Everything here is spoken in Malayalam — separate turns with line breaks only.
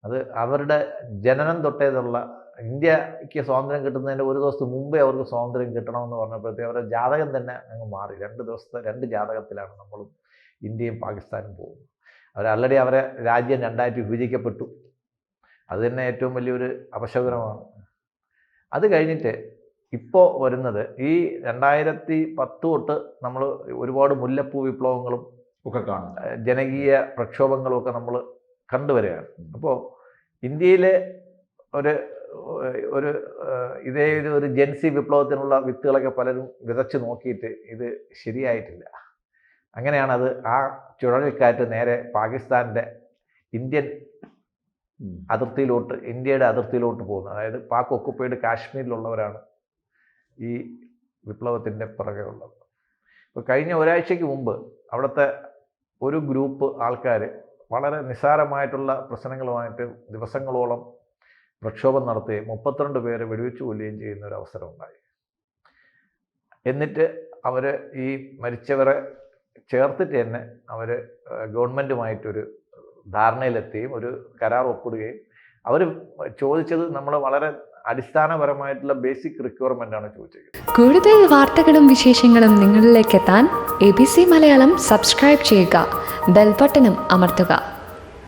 അത് അവരുടെ ജനനം തൊട്ടേതുള്ള ഇന്ത്യക്ക് സ്വാതന്ത്ര്യം കിട്ടുന്നതിൻ്റെ ഒരു ദിവസത്തിന് മുമ്പേ അവർക്ക് സ്വാതന്ത്ര്യം കിട്ടണമെന്ന് പറഞ്ഞപ്പോഴത്തേക്ക് അവരുടെ ജാതകം തന്നെ അങ്ങ് മാറി. 2 ജാതകത്തിലാണ് നമ്മളും ഇന്ത്യയും പാകിസ്ഥാനും പോകുന്നത്. ഓൾറെഡി അവരെ രാജ്യം 2ആയിട്ട് വിഭജിക്കപ്പെട്ടു. അത് തന്നെ ഏറ്റവും വലിയൊരു അപശകുനമാണ്. അത് കഴിഞ്ഞിട്ട് ഇപ്പോൾ വരുന്നത് ഈ 2010 തൊട്ട് നമ്മൾ ഒരുപാട് മുല്ലപ്പൂ വിപ്ലവങ്ങളും
ഒക്കെ കാണും,
ജനകീയ പ്രക്ഷോഭങ്ങളും ഒക്കെ നമ്മൾ കണ്ടുവരികയാണ്. അപ്പോൾ ഇന്ത്യയിലെ ഒരു ഇതേ ഒരു ജെൻസി വിപ്ലവത്തിനുള്ള വിത്തുകളൊക്കെ പലരും വിതച്ച് നോക്കിയിട്ട് ഇത് ശരിയായിട്ടില്ല. അങ്ങനെയാണത് ആ ചുഴലിക്കാറ്റ് നേരെ പാകിസ്ഥാൻ്റെ ഇന്ത്യയുടെ അതിർത്തിയിലോട്ട് പോകുന്നത്. അതായത് പാക് ഒക്കുപ്പൈഡ് കാശ്മീരിലുള്ളവരാണ് ഈ വിപ്ലവത്തിൻ്റെ പുറകെ ഉള്ളത്. ഇപ്പോൾ കഴിഞ്ഞ ഒരാഴ്ചയ്ക്ക് മുമ്പ് അവിടുത്തെ ഒരു ഗ്രൂപ്പ് ആൾക്കാർ വളരെ നിസ്സാരമായിട്ടുള്ള പ്രശ്നങ്ങളുമായിട്ട് ദിവസങ്ങളോളം പ്രക്ഷോഭം നടത്തുകയും 32 പേരെ വെടിവെച്ച് കൊല്ലുകയും ചെയ്യുന്ന ഒരു അവസരം ഉണ്ടായി. എന്നിട്ട് അവർ ഈ മരിച്ചവരെ ചേർത്തിട്ട് തന്നെ അവർ ഗവൺമെൻറ്റുമായിട്ടൊരു ധാരണയിലെത്തുകയും ഒരു കരാർ ഒപ്പിടുകയും അവർ ചോദിച്ചത് നമ്മൾ വളരെ അടിസ്ഥാനപരമായിട്ടുള്ള ബേസിക് റിക്വയർമെൻ്റ് ആണ് ചോദിച്ചത്.
കൂടുതൽ വാർത്തകളും വിശേഷങ്ങളും നിങ്ങളിലേക്ക് എത്താൻ ABC മലയാളം സബ്സ്ക്രൈബ് ചെയ്യുക, ബെൽ ബട്ടണും അമർത്തുക.